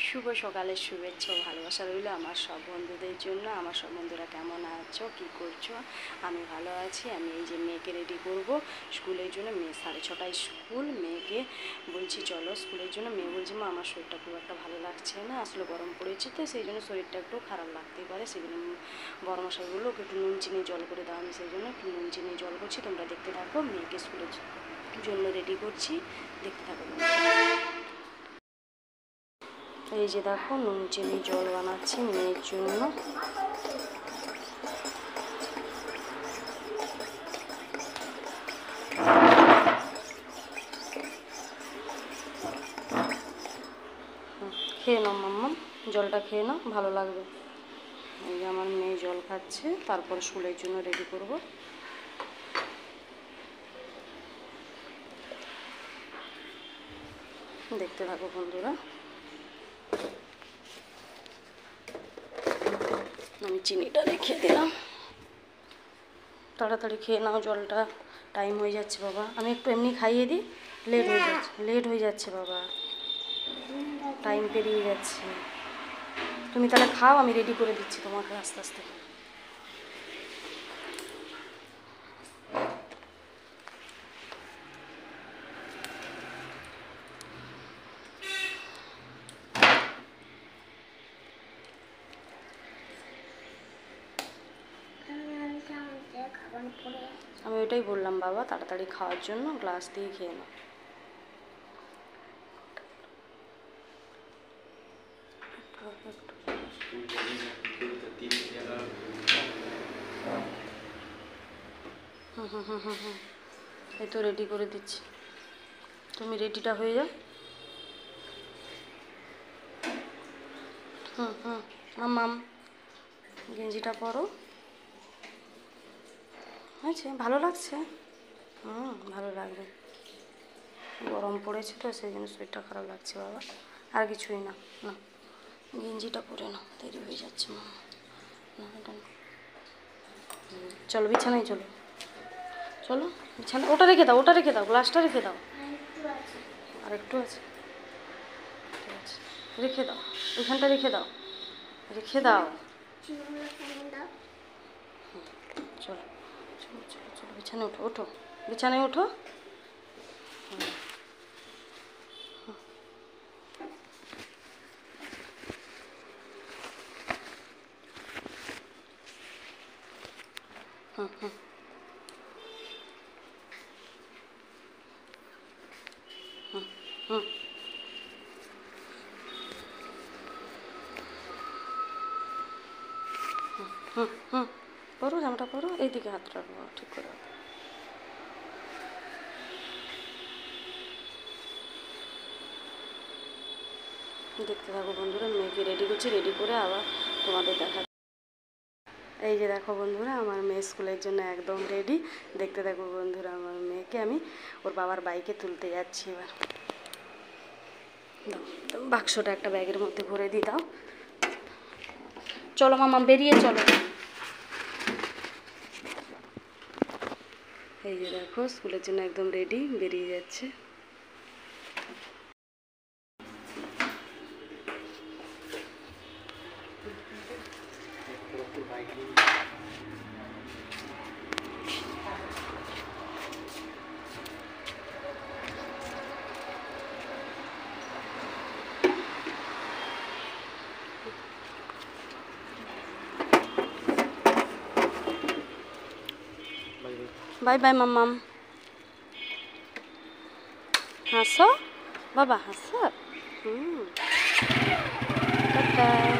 শুভ সকালের শুভেচ্ছা ও ভালোবাসা রইল আমার সব বন্ধুদের জন্য। আমার সব বন্ধুরা কেমন আছো, কী করছো? আমি ভালো আছি। আমি এই যে মেয়েকে রেডি করব স্কুলের জন্য। মেয়ে 6:30টায় স্কুল। মেয়েকে বলছি চলো স্কুলের জন্য। মেয়ে বলছে মা আমার শরীরটা খুব একটা ভালো লাগছে না, আসলে গরম পড়েছে তো সেই জন্য শরীরটা একটু খারাপ লাগতেই পারে। সেই জন্য বড় মশাই বললো ওকে একটু নুন চিনি জল করে দাও। আমি সেই জন্য একটু নুন চিনি জল করছি। তোমরা দেখতে থাকো, মেয়েকে স্কুলের জন্য রেডি করছি, দেখতে থাকো। এই যে দেখো নুন চিনি জল বানাচ্ছি মেয়ের জন্য। খেয়ে নাও মাম্মা, জলটা খেয়ে নাও, ভালো লাগবে। এই যে আমার মেয়ে জল খাচ্ছে, তারপর স্কুলের জন্য রেডি করব। দেখতে থাকো বন্ধুরা। আমি চিনিটা রেখে দিলাম, তাড়াতাড়ি খেয়ে নাও জলটা, টাইম হয়ে যাচ্ছে বাবা। আমি একটু এমনি খাইয়ে দিই, লেট হয়ে যাচ্ছে বাবা, টাইম পেরিয়ে যাচ্ছে। তুমি তাহলে খাও, আমি রেডি করে দিচ্ছি তোমাকে আস্তে আস্তে। আমি ওইটাই বললাম বাবা, তাড়াতাড়ি খাওয়ার জন্য গ্লাস দিয়ে খেয়ে নাও। এই তো রেডি করে দিচ্ছি, তুমি রেডিটা হয়ে যাও। মাম গেঞ্জিটা পরো। হয়েছে, ভালো লাগছে? ভালো লাগবে, গরম পড়েছে তো সেই জন্য শরীরটা খারাপ লাগছে বাবা, আর কিছুই না। না গেঞ্জিটা পরে নাও, দেরি হয়ে যাচ্ছে মা। না এটা চলো বিছানায় চলো, চলো বিছানা। ওটা রেখে দাও, ওটা রেখে দাও, গ্লাসটা রেখে দাও। আর একটু আছে, ঠিক আছে রেখে দাও, ওইখানটা রেখে দাও, রেখে দাও। চলো চলো চলো চলো বিছানায় ওঠো, ওঠো বিছানায় ওঠো। পরো জামাটা পরো, এইদিকে হাত রাখবো ঠিক করে। দেখতে থাকো বন্ধুরা, মেয়েকে রেডি করছি, রেডি করে আবার তোমাদের দেখা। এই যে দেখো বন্ধুরা, আমার মেয়ে স্কুলের জন্য একদম রেডি। দেখতে থাকো বন্ধুরা, আমার মেয়েকে আমি ওর বাবার বাইকে তুলতে যাচ্ছি এবার। দাও বাক্সটা একটা ব্যাগের মধ্যে ভরে দিয়ে দাও। চলো মামা বেরিয়ে চলো। এই যে দেখো স্কুলের জন্য একদম রেডি, বেরিয়ে যাচ্ছে। বাই বাই মাম্মাম, হাসো বাবা, হাসো। টাটা।